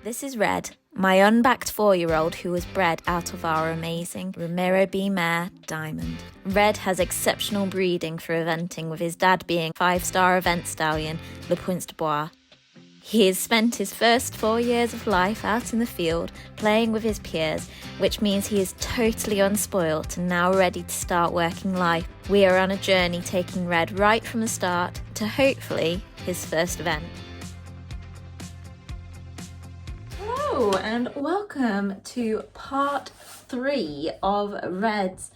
This is Red, my unbacked 4-year-old who was bred out of our amazing Ramiro B mare, Diamond. Red has exceptional breeding for eventing, with his dad being 5-star event stallion, Le Points de Bois. He has spent his first 4 years of life out in the field, playing with his peers, which means he is totally unspoilt and now ready to start working life. We are on a journey taking Red right from the start to hopefully his first event. Hello and welcome to part 3 of Red's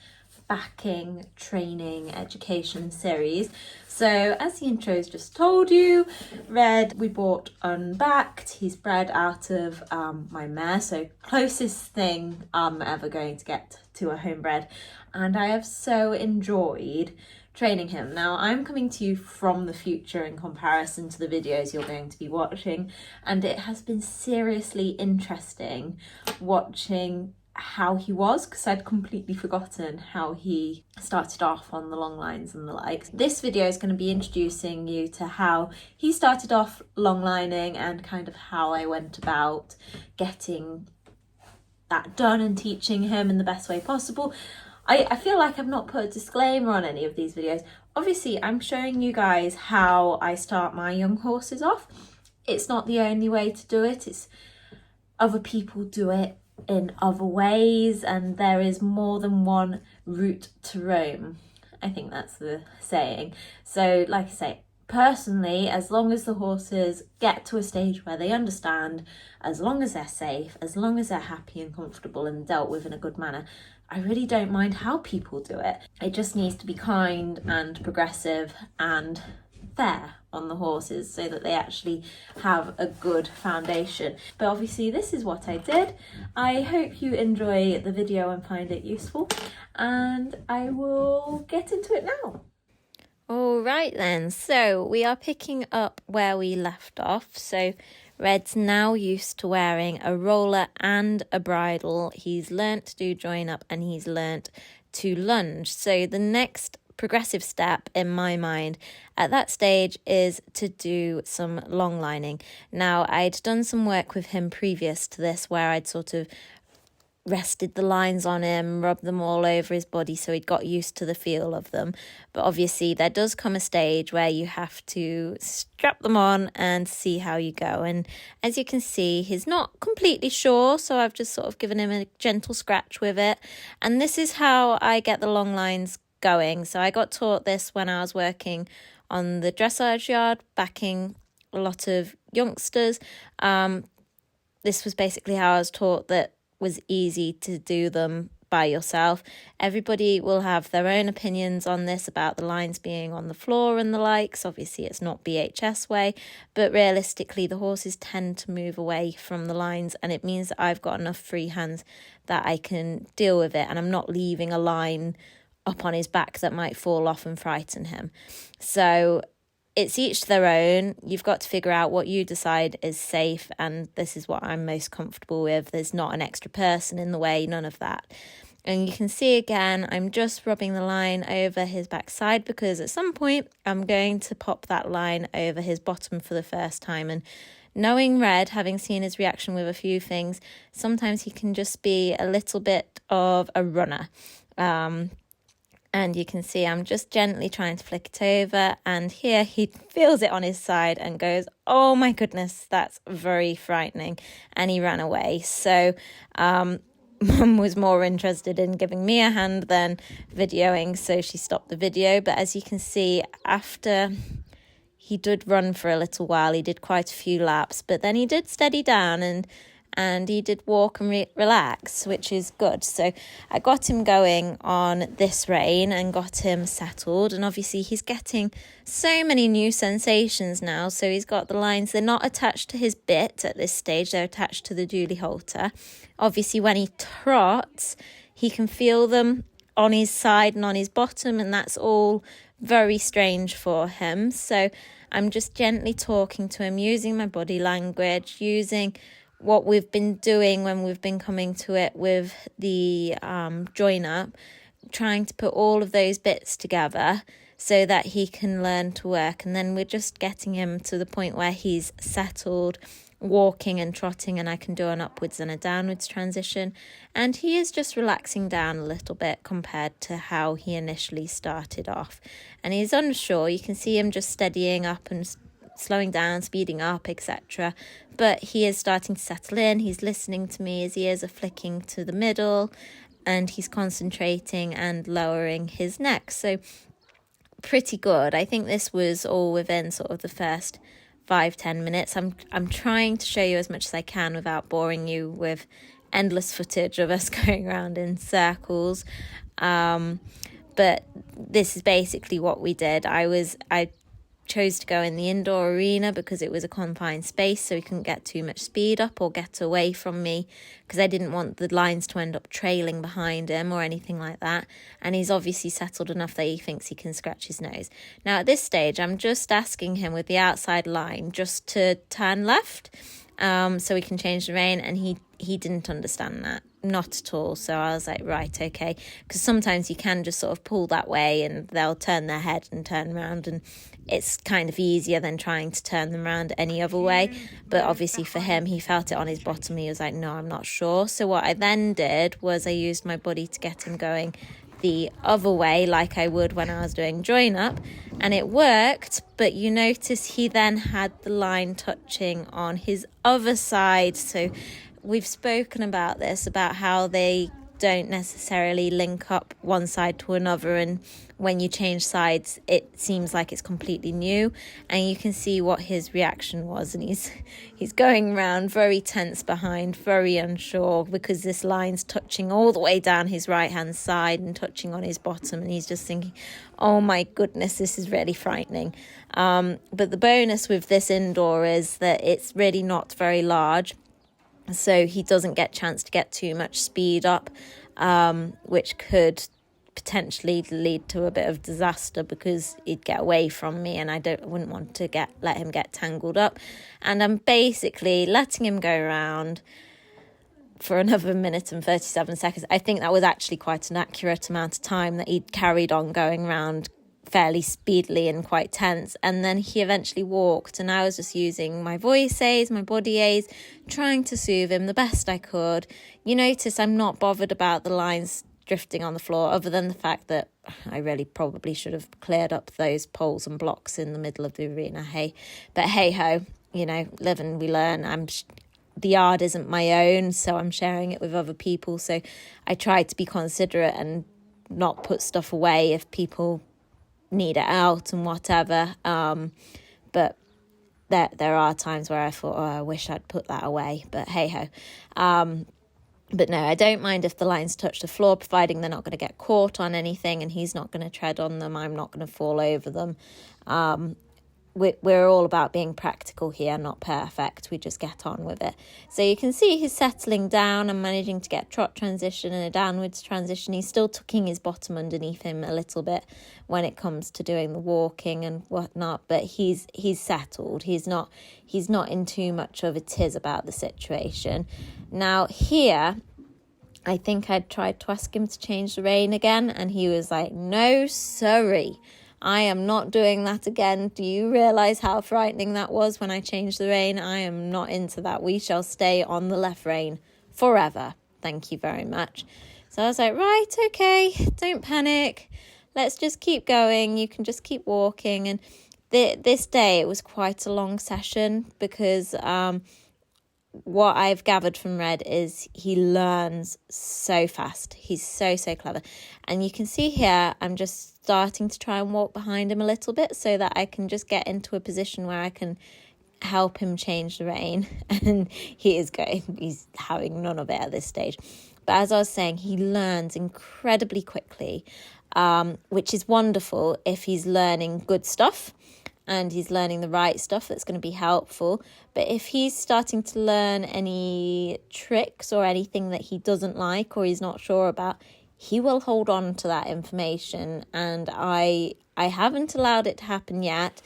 backing training education series. So as the intro's just told you, Red we bought unbacked. He's bred out of my mare, so closest thing I'm ever going to get to a homebred, and I have so enjoyed training him. Now I'm coming to you from the future in comparison to the videos you're going to be watching, and it has been seriously interesting watching how he was, because I'd completely forgotten how he started off on the long lines and the likes. This video is going to be introducing you to how he started off long lining and kind of how I went about getting that done and teaching him in the best way possible. I feel like I've not put a disclaimer on any of these videos. Obviously, I'm showing you guys how I start my young horses off. It's not the only way to do it. It's other people do it in other ways, and there is more than one route to Rome. I think that's the saying. So, like I say, personally, as long as the horses get to a stage where they understand, as long as they're safe, as long as they're happy and comfortable and dealt with in a good manner, I really don't mind how people do it. It just needs to be kind and progressive and fair on the horses so that they actually have a good foundation. But obviously this is what I did. I hope you enjoy the video and find it useful, and I will get into it now. All right then, so we are picking up where we left off. So Red's now used to wearing a roller and a bridle. He's learnt to do join up and he's learnt to lunge. So the next progressive step in my mind at that stage is to do some long lining. Now, I'd done some work with him previous to this where I'd sort of rested the lines on him, rubbed them all over his body so he'd got used to the feel of them. But obviously there does come a stage where you have to strap them on and see how you go. And as you can see, he's not completely sure, so I've just sort of given him a gentle scratch with it. And this is how I get the long lines going. So I got taught this when I was working on the dressage yard, backing a lot of youngsters. This was basically how I was taught that was easy to do them by yourself. Everybody will have their own opinions on this about the lines being on the floor and the likes. Obviously it's not BHS way, but realistically the horses tend to move away from the lines, and it means that I've got enough free hands that I can deal with it, and I'm not leaving a line up on his back that might fall off and frighten him. So it's each to their own. You've got to figure out what you decide is safe, and this is what I'm most comfortable with. There's not an extra person in the way, none of that. And you can see again, I'm just rubbing the line over his backside because at some point I'm going to pop that line over his bottom for the first time. And knowing Red, having seen his reaction with a few things, sometimes he can just be a little bit of a runner. And you can see I'm just gently trying to flick it over, and here he feels it on his side and goes, oh my goodness, that's very frightening, and he ran away. So Mum was more interested in giving me a hand than videoing, so she stopped the video. But as you can see, after he did run for a little while, he did quite a few laps, but then he did steady down and he did walk and relax, which is good. So I got him going on this rein and got him settled. And obviously he's getting so many new sensations now. So he's got the lines, they're not attached to his bit at this stage, they're attached to the dually halter. Obviously when he trots, he can feel them on his side and on his bottom, and that's all very strange for him. So I'm just gently talking to him, using my body language, using what we've been doing when we've been coming to it with the join up, trying to put all of those bits together so that he can learn to work. And then we're just getting him to the point where he's settled, walking and trotting, and I can do an upwards and a downwards transition. And he is just relaxing down a little bit compared to how he initially started off. And he's unsure. You can see him just steadying up and slowing down, speeding up, etc. But he is starting to settle in. He's listening to me. His ears are flicking to the middle, and he's concentrating and lowering his neck. So pretty good. I think this was all within sort of the first 5-10 minutes. I'm trying to show you as much as I can without boring you with endless footage of us going around in circles. But this is basically what we did. I chose to go in the indoor arena because it was a confined space, so he couldn't get too much speed up or get away from me, because I didn't want the lines to end up trailing behind him or anything like that. And he's obviously settled enough that he thinks he can scratch his nose. Now at this stage, I'm just asking him with the outside line just to turn left, so we can change the rein, and he didn't understand that. Not at all. So I was like, right, okay, because sometimes you can just sort of pull that way and they'll turn their head and turn around, and it's kind of easier than trying to turn them around any other way. But obviously for him, he felt it on his bottom. He was like, no, I'm not sure. So what I then did was I used my body to get him going the other way, like I would when I was doing join up, and it worked. But you notice he then had the line touching on his other side. So we've spoken about this, about how they don't necessarily link up one side to another, and when you change sides it seems like it's completely new. And you can see what his reaction was, and he's going around very tense behind, very unsure, because this line's touching all the way down his right hand side and touching on his bottom, and he's just thinking, oh my goodness, this is really frightening. But the bonus with this indoor is that it's really not very large, so he doesn't get a chance to get too much speed up, which could potentially lead to a bit of disaster, because he'd get away from me, and I wouldn't want to let him get tangled up. And I'm basically letting him go around for another 1 minute and 37 seconds. I think that was actually quite an accurate amount of time that he'd carried on going around fairly speedily and quite tense. And then he eventually walked, and I was just using my voice aids, my body aids, trying to soothe him the best I could. You notice I'm not bothered about the lines drifting on the floor, other than the fact that I really probably should have cleared up those poles and blocks in the middle of the arena. But hey ho, live and we learn. The yard isn't my own, so I'm sharing it with other people. So I try to be considerate and not put stuff away if people need it out and whatever. But there are times where I thought, oh, I wish I'd put that away. But hey ho. But no, I don't mind if the lines touch the floor, providing they're not going to get caught on anything and he's not going to tread on them. I'm not going to fall over them. We're all about being practical here, not perfect. We just get on with it. So you can see he's settling down and managing to get a trot transition and a downwards transition. He's still tucking his bottom underneath him a little bit when it comes to doing the walking and whatnot, but he's settled. He's not in too much of a tiz about the situation. Now here, I think I'd tried to ask him to change the rein again, and he was like, no, sorry. I am not doing that again. Do you realise how frightening that was when I changed the rein? I am not into that. We shall stay on the left rein forever. Thank you very much. So I was like, right, okay, don't panic. Let's just keep going. You can just keep walking. And this day it was quite a long session, because what I've gathered from Red is he learns so fast. He's so clever. And you can see here, I'm just starting to try and walk behind him a little bit so that I can just get into a position where I can help him change the rein. And he's having none of it at this stage. But as I was saying, he learns incredibly quickly, which is wonderful if he's learning good stuff and he's learning the right stuff that's going to be helpful. But if he's starting to learn any tricks or anything that he doesn't like or he's not sure about, he will hold on to that information. And I haven't allowed it to happen yet,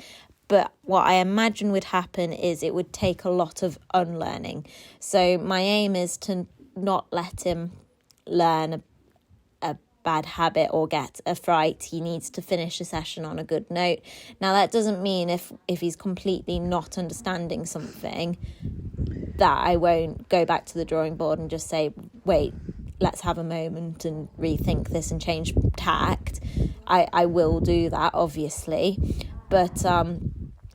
but what I imagine would happen is it would take a lot of unlearning. So my aim is to not let him learn a bad habit or get a fright. He needs to finish a session on a good note. Now, that doesn't mean if he's completely not understanding something that I won't go back to the drawing board and just say, wait, let's have a moment and rethink this and change tact. I will do that, obviously. But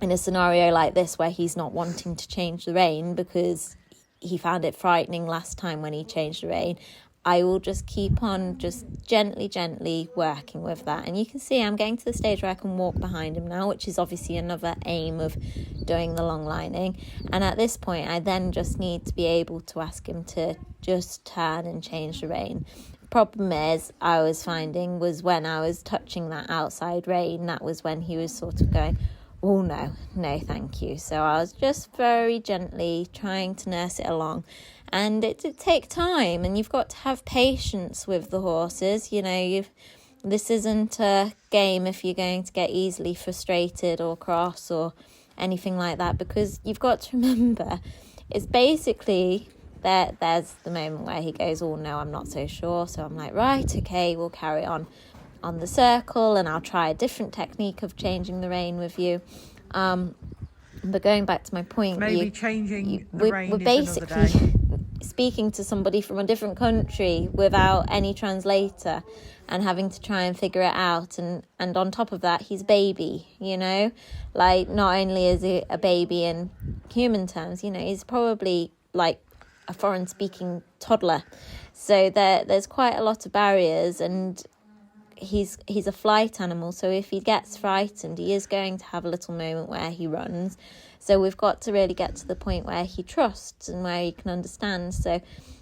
in a scenario like this where he's not wanting to change the rein because he found it frightening last time when he changed the rein, I will just keep on just gently working with that. And you can see I'm getting to the stage where I can walk behind him now, which is obviously another aim of doing the long lining. And at this point, I then just need to be able to ask him to just turn and change the rein. The problem is, I was finding was when I was touching that outside rein, that was when he was sort of going, oh no, thank you. So I was just very gently trying to nurse it along. And it did take time, and you've got to have patience with the horses. You know, this isn't a game if you're going to get easily frustrated or cross or anything like that, because you've got to remember, it's basically, there's the moment where he goes, oh no, I'm not so sure. So I'm like, right, okay, we'll carry on the circle, and I'll try a different technique of changing the rein with you. But going back to my point, maybe changing the rein we're basically speaking to somebody from a different country without any translator and having to try and figure it out. And on top of that, he's baby, you know, like not only is he a baby in human terms, you know, he's probably like a foreign speaking toddler. So there's quite a lot of barriers, and he's a flight animal, so if he gets frightened, he is going to have a little moment where he runs. So we've got to really get to the point where he trusts and where he can understand. So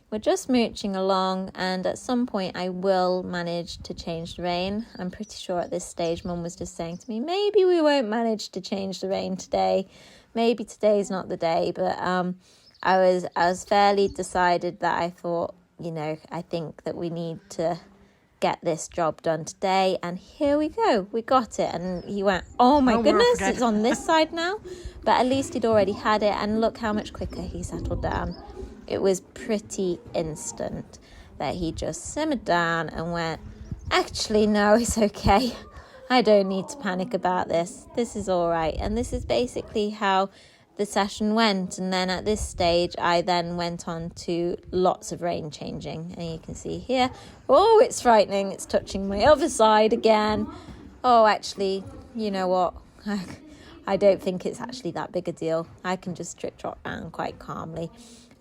we're just mooching along, and at some point I will manage to change the rein. I'm pretty sure at this stage Mum was just saying to me, maybe we won't manage to change the rein today, maybe today's not the day. But I was fairly decided that I thought, you know, I think that we need to get this job done today, and here we go, we got it. And he went, oh my goodness, it's on this side now. But at least he'd already had it, and look how much quicker he settled down. It was pretty instant that he just simmered down and went, actually no, it's okay, I don't need to panic about this is all right. And this is basically how the session went. And then at this stage I then went on to lots of rein changing, and you can see here, oh, it's frightening, it's touching my other side again. Oh, actually, you know what, I don't think it's actually that big a deal. I can just trot around quite calmly.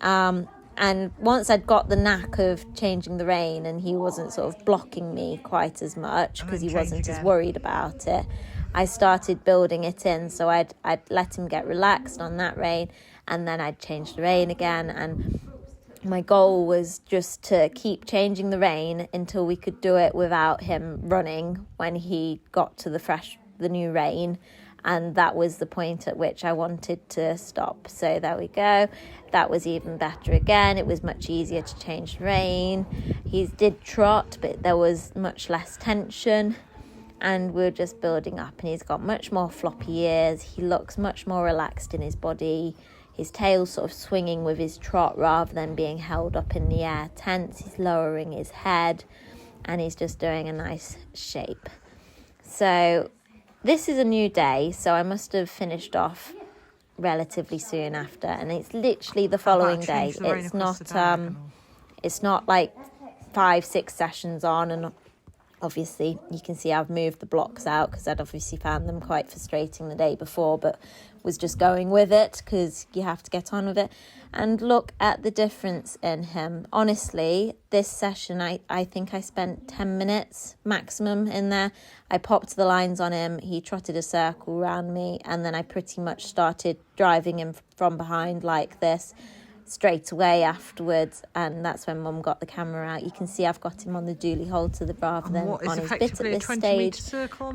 And once I'd got the knack of changing the rein and he wasn't sort of blocking me quite as much because he wasn't as worried about it, I started building it in. So I'd let him get relaxed on that rein, and then I'd change the rein again. And my goal was just to keep changing the rein until we could do it without him running when he got to the new rein. And that was the point at which I wanted to stop. So there we go. That was even better again. It was much easier to change the rein. He did trot, but there was much less tension. And we're just building up, and he's got much more floppy ears. He looks much more relaxed in his body. His tail's sort of swinging with his trot rather than being held up in the air tense. He's lowering his head, and he's just doing a nice shape. So this is a new day, so I must have finished off relatively soon after, and it's literally the following day. It's not like 5-6 sessions on, and obviously you can see I've moved the blocks out because I'd obviously found them quite frustrating the day before, but was just going with it because you have to get on with it. And look at the difference in him. Honestly, this session, I think I spent 10 minutes maximum in there. I popped the lines on him. He trotted a circle around me, and then I pretty much started driving him from behind like this straight away afterwards. And that's when Mum got the camera out. You can see I've got him on the dually holster rather than on his bit at this stage.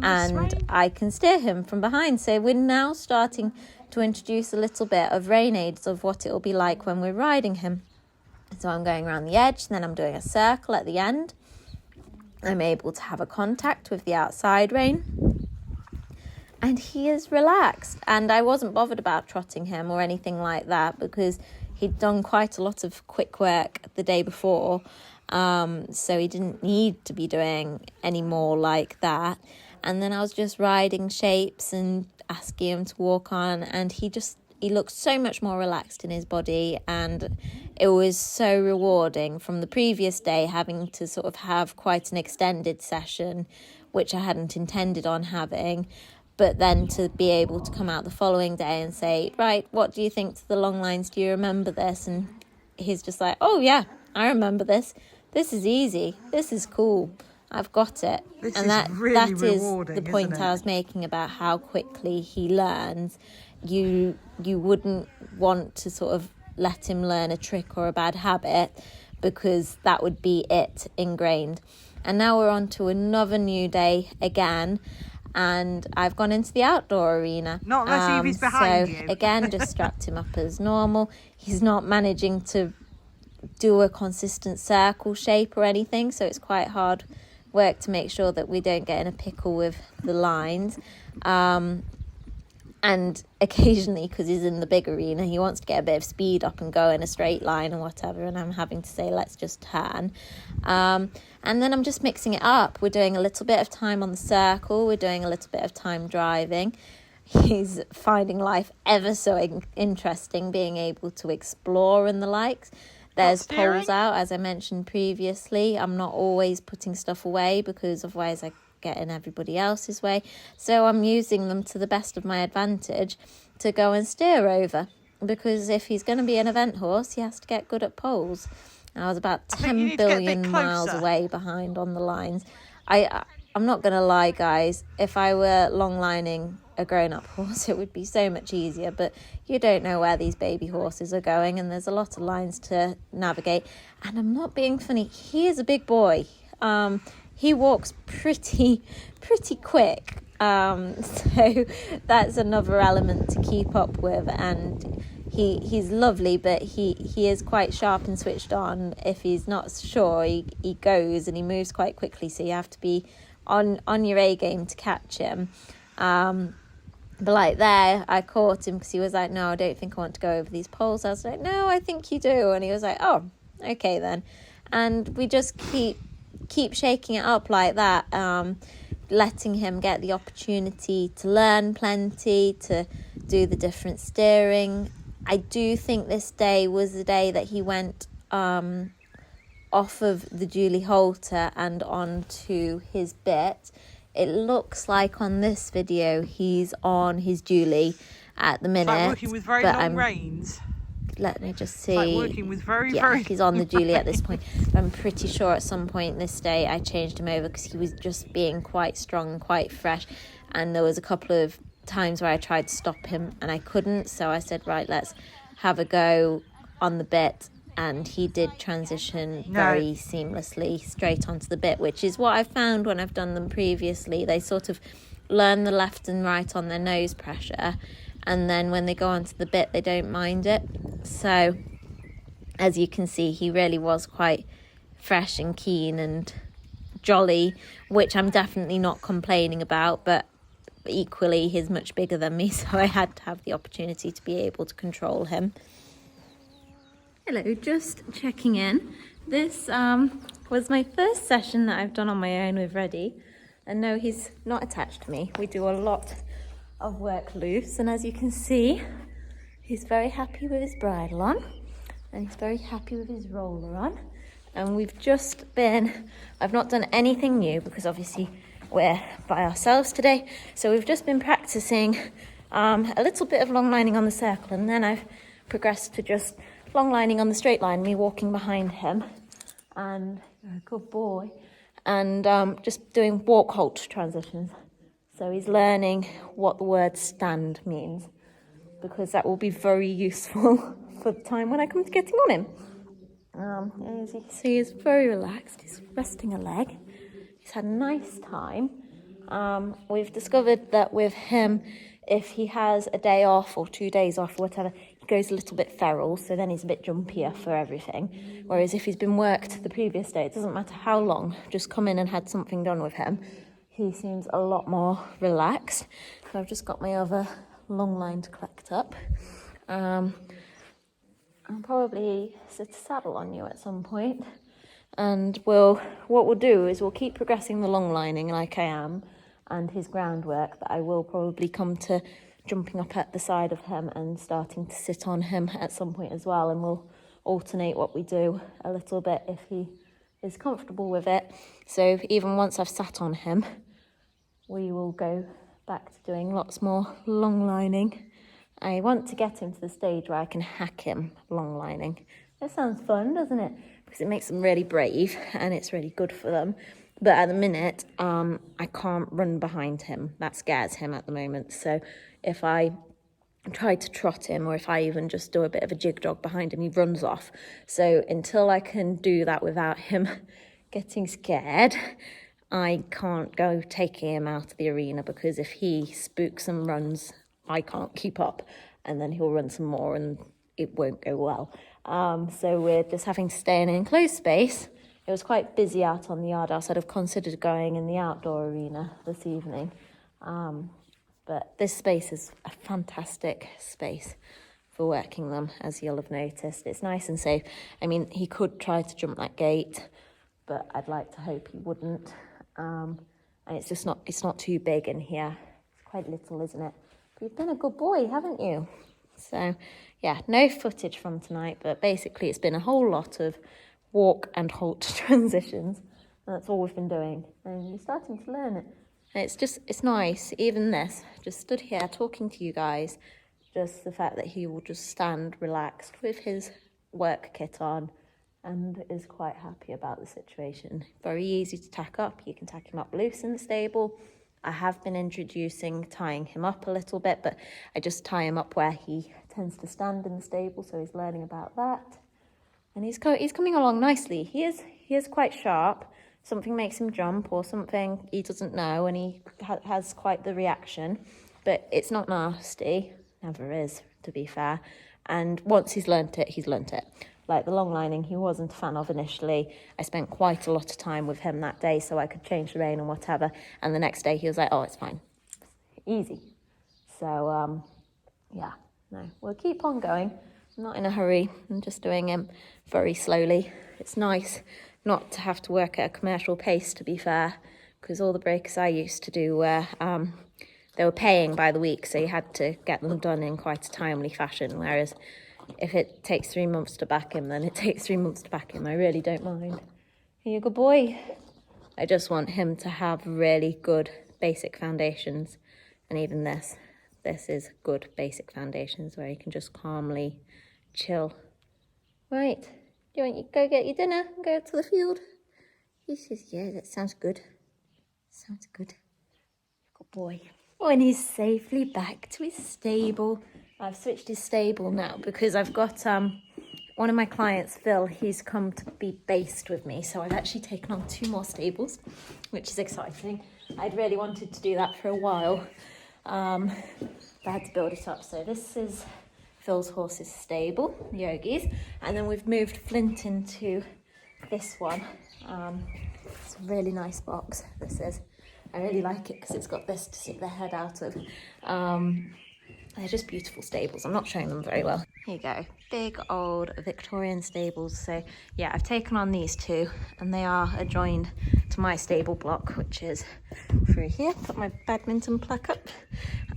And I can steer him from behind. So we're now starting to introduce a little bit of rein aids of what it will be like when we're riding him. So I'm going around the edge, then I'm doing a circle at the end. I'm able to have a contact with the outside rein, and he is relaxed. And I wasn't bothered about trotting him or anything like that because he'd done quite a lot of quick work the day before, so he didn't need to be doing any more like that. And then I was just riding shapes and asking him to walk on, and he looked so much more relaxed in his body, and it was so rewarding from the previous day having to sort of have quite an extended session, which I hadn't intended on having, but then to be able to come out the following day and say, right, what do you think to the long lines? Do you remember this? And he's just like, oh yeah, I remember this. This is easy. This is cool. I've got it. That is the point I was making about how quickly he learns. You wouldn't want to sort of let him learn a trick or a bad habit, because that would be it ingrained. And now we're on to another new day again, and I've gone into the outdoor arena. Not unless Evie's behind you. So again, just strapped him up as normal. He's not managing to do a consistent circle shape or anything, so it's quite hard work to make sure that we don't get in a pickle with the lines. And occasionally, because he's in the big arena, he wants to get a bit of speed up and go in a straight line or whatever, and I'm having to say, let's just turn. And then I'm just mixing it up. We're doing a little bit of time on the circle. We're doing a little bit of time driving. He's finding life ever so interesting, being able to explore and the likes. There's poles out, as I mentioned previously. I'm not always putting stuff away, because otherwise I get in everybody else's way. So I'm using them to the best of my advantage to go and steer over, because if he's going to be an event horse, he has to get good at poles. I was about 10 billion miles away behind on the lines. I'm not going to lie, guys. If I were long lining a grown-up horse, it would be so much easier, but you don't know where these baby horses are going, and there's a lot of lines to navigate. And I'm not being funny, he is a big boy. He walks pretty quick, so that's another element to keep up with. And he's lovely, but he is quite sharp and switched on. If he's not sure, he goes, and he moves quite quickly, so you have to be on your A game to catch him. But like there, I caught him because he was like, no, I don't think I want to go over these poles. I was like, no, I think you do. And he was like, oh, okay then. And we just keep shaking it up like that, letting him get the opportunity to learn plenty, to do the different steering. I do think this day was the day that he went off of the Julie halter and onto his bit. It looks like on this video he's on his Julie at the minute. It's like working with very long reins. Let me just see. It's like working with very he's on the Julie at this point. But I'm pretty sure at some point this day I changed him over because he was just being quite strong and quite fresh. And there was a couple of times where I tried to stop him and I couldn't. So I said, right, let's have a go on the bit. And he did transition very seamlessly straight onto the bit, which is what I've found when I've done them previously. They sort of learn the left and right on their nose pressure, and then when they go onto the bit, they don't mind it. So, as you can see, he really was quite fresh and keen and jolly, which I'm definitely not complaining about, but equally, he's much bigger than me, so I had to have the opportunity to be able to control him. Hello, just checking in. This was my first session that I've done on my own with Reddy. And no, he's not attached to me. We do a lot of work loose. And as you can see, he's very happy with his bridle on. And he's very happy with his roller on. And we've just been, I've not done anything new because obviously we're by ourselves today. So we've just been practicing a little bit of long lining on the circle. And then I've progressed to just long lining on the straight line, me walking behind him, and good boy, and just doing walk halt transitions. So he's learning what the word stand means, because that will be very useful for the time when I come to getting on him. As you can see, he's very relaxed. He's resting a leg. He's had a nice time. We've discovered that with him, if he has a day off or 2 days off or whatever, he goes a little bit feral, so then he's a bit jumpier for everything. Whereas if he's been worked the previous day, it doesn't matter how long, just come in and had something done with him, he seems a lot more relaxed. So I've just got my other long line to collect up. I'll probably sit a saddle on you at some point. And what we'll do is we'll keep progressing the long lining like I am, and his groundwork, but I will probably come to jumping up at the side of him and starting to sit on him at some point as well, and we'll alternate what we do a little bit if he is comfortable with it. So even once I've sat on him, we will go back to doing lots more long lining. I want to get him to the stage where I can hack him long lining. That sounds fun, doesn't it? Because it makes them really brave and it's really good for them. But at the minute, I can't run behind him. That scares him at the moment. So if I try to trot him, or if I even just do a bit of a jig jog behind him, he runs off. So until I can do that without him getting scared, I can't go taking him out of the arena, because if he spooks and runs, I can't keep up, and then he'll run some more and it won't go well. So we're just having to stay in an enclosed space. It was quite busy out on the yard else. I'd have considered going in the outdoor arena this evening. But this space is a fantastic space for working them, as you'll have noticed. It's nice and safe. I mean, he could try to jump that gate, but I'd like to hope he wouldn't. And it's not too big in here. It's quite little, isn't it? But you've been a good boy, haven't you? So, yeah, no footage from tonight, but basically it's been a whole lot of walk and halt transitions. And that's all we've been doing. And you're starting to learn it. And it's nice, even this, just stood here talking to you guys, just the fact that he will just stand relaxed with his work kit on and is quite happy about the situation. Very easy to tack up. You can tack him up loose in the stable. I have been introducing tying him up a little bit, but I just tie him up where he tends to stand in the stable, so he's learning about that. And he's coming along nicely. He is quite sharp. Something makes him jump or something he doesn't know, and he has quite the reaction. But it's not nasty. Never is, to be fair. And once he's learnt it, he's learnt it. Like the long lining, he wasn't a fan of initially. I spent quite a lot of time with him that day so I could change the rein and whatever. And the next day he was like, oh, it's fine. Easy. So, yeah, no, we'll keep on going. I'm not in a hurry. I'm just doing him very slowly. It's nice not to have to work at a commercial pace, to be fair, because all the breakers I used to do were, they were paying by the week, so you had to get them done in quite a timely fashion, whereas if it takes 3 months to back him, then it takes 3 months to back him. I really don't mind. Are you a good boy? I just want him to have really good basic foundations, and even this is good basic foundations where he can just calmly chill. Right, do you want to go get your dinner and go to the field? He says, yeah, that sounds good. Sounds good. Good boy. Oh, and he's safely back to his stable. I've switched his stable now because I've got one of my clients, Phil, he's come to be based with me. So I've actually taken on 2 more stables, which is exciting. I'd really wanted to do that for a while. I had to build it up. So this is Phil's horse's stable, Yogi's. And then we've moved Flint into this one. It's a really nice box, this is. I really like it because it's got this to stick their head out of. They're just beautiful stables. I'm not showing them very well. Here you go. Big old Victorian stables. So yeah, I've taken on these 2 and they are adjoined to my stable block, which is through here. Put my badminton plaque up.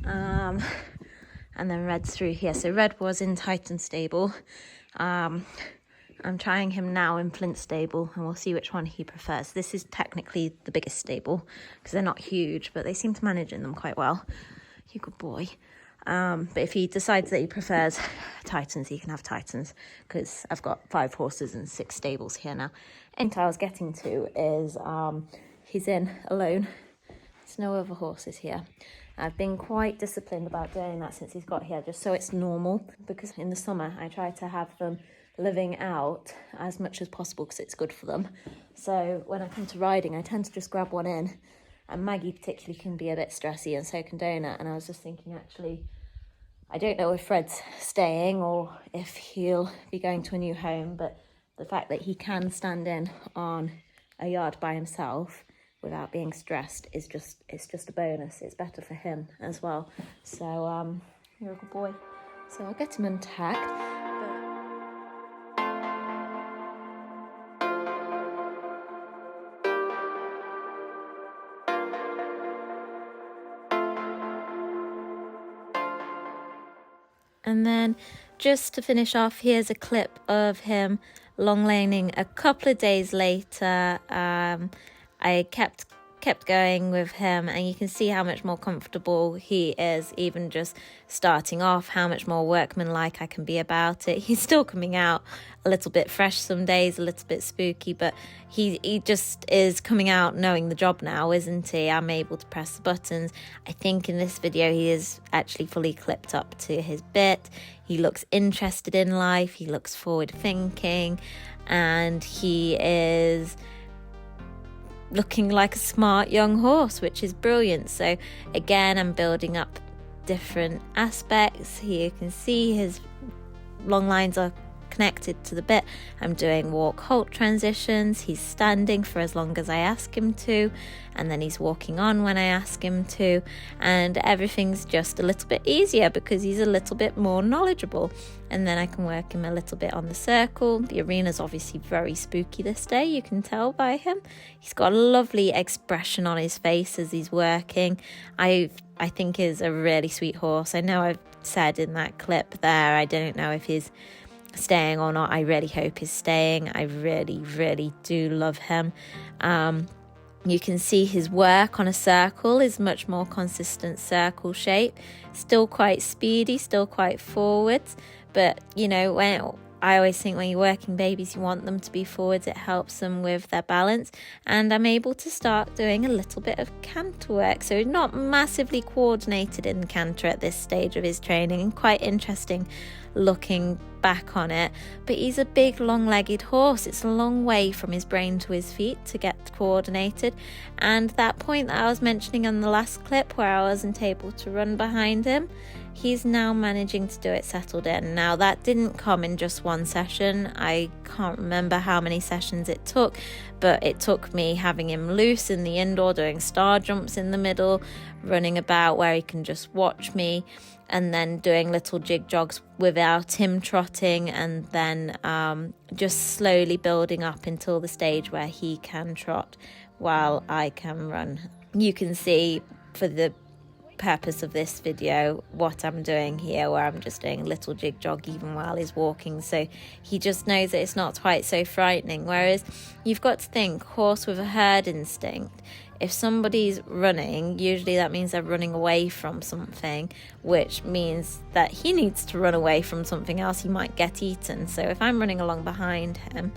And then Red's through here. So Red was in Titan's stable. I'm trying him now in Flint's stable and we'll see which one he prefers. This is technically the biggest stable because they're not huge, but they seem to manage in them quite well. You good boy. But if he decides that he prefers Titans, he can have Titans because I've got 5 horses and 6 stables here now. And what I was getting to is he's in alone. There's no other horses here. I've been quite disciplined about doing that since he's got here, just so it's normal, because in the summer I try to have them living out as much as possible because it's good for them. So when I come to riding, I tend to just grab one in. And Maggie particularly can be a bit stressy, and so can Donut. And I was just thinking, actually, I don't know if Fred's staying or if he'll be going to a new home, but the fact that he can stand in on a yard by himself without being stressed is just a bonus. It's better for him as well. So you're a good boy. So I'll get him untacked. And then just to finish off, here's a clip of him long laning a couple of days later. I kept going with him, and you can see how much more comfortable he is, even just starting off, how much more workmanlike I can be about it. He's still coming out a little bit fresh some days, a little bit spooky, but he just is coming out knowing the job now, isn't he? I'm able to press the buttons. I think in this video he is actually fully clipped up to his bit. He looks interested in life, he looks forward thinking, and he is looking like a smart young horse, which is brilliant. So again, I'm building up different aspects. Here you can see his long lines are connected to the bit. I'm doing walk halt transitions. He's standing for as long as I ask him to, and then he's walking on when I ask him to, and everything's just a little bit easier because he's a little bit more knowledgeable. And then I can work him a little bit on the circle. The arena's obviously very spooky this day, you can tell by him. He's got a lovely expression on his face as he's working. I think is a really sweet horse. I know I've said in that clip there, I don't know if he's staying or not. I really hope he's staying. I really do love him. You can see his work on a circle is much more consistent circle shape, still quite speedy, still quite forwards, but you know, when I always think when you're working babies, you want them to be forwards. It helps them with their balance. And I'm able to start doing a little bit of canter work. So not massively coordinated in canter at this stage of his training, and quite interesting looking back on it. But he's a big long-legged horse. It's a long way from his brain to his feet to get coordinated. And that point that I was mentioning on the last clip where I wasn't able to run behind him, he's now managing to do it settled in. Now that didn't come in just one session. I can't remember how many sessions it took, but it took me having him loose in the indoor, doing star jumps in the middle, running about where he can just watch me, and then doing little jig jogs without him trotting, and then just slowly building up until the stage where he can trot while I can run. You can see for the purpose of this video what I'm doing here, where I'm just doing a little jig jog even while he's walking, so he just knows that it's not quite so frightening. Whereas you've got to think, horse with a herd instinct, if somebody's running, usually that means they're running away from something, which means that he needs to run away from something else. He might get eaten. So if I'm running along behind him,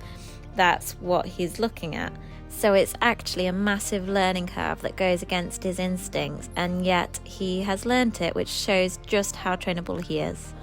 that's what he's looking at. So it's actually a massive learning curve that goes against his instincts, and yet he has learnt it, which shows just how trainable he is.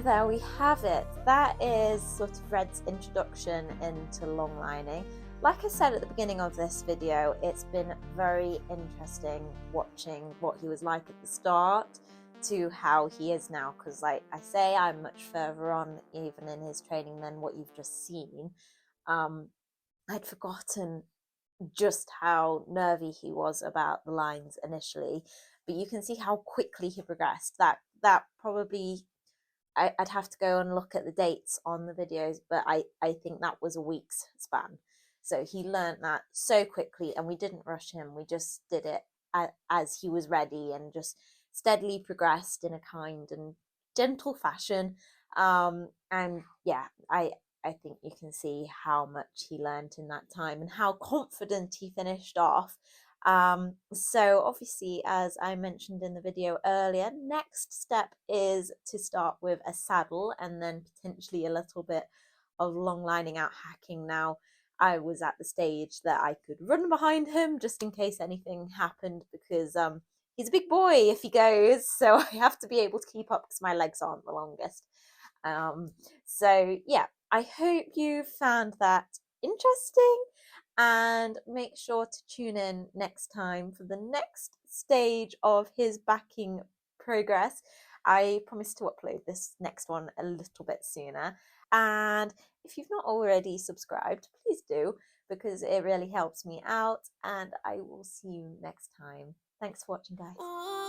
There we have it. That is sort of Red's introduction into long lining. Like I said at the beginning of this video, it's been very interesting watching what he was like at the start to how he is now, because like I say, I'm much further on even in his training than what you've just seen. I'd forgotten just how nervy he was about the lines initially, but you can see how quickly he progressed. That probably I'd have to go and look at the dates on the videos, but I think that was a week's span. So he learned that so quickly, and we didn't rush him. We just did it as he was ready, and just steadily progressed in a kind and gentle fashion. And yeah, I think you can see how much he learned in that time and how confident he finished off. So obviously, as I mentioned in the video earlier, next step is to start with a saddle and then potentially a little bit of long lining out hacking. Now, I was at the stage that I could run behind him just in case anything happened, because he's a big boy if he goes, so I have to be able to keep up because my legs aren't the longest. So yeah, I hope you found that interesting, and make sure to tune in next time for the next stage of his backing progress. I promise to upload this next one a little bit sooner. And if you've not already subscribed, please do, because it really helps me out. And I will see you next time. Thanks for watching, guys.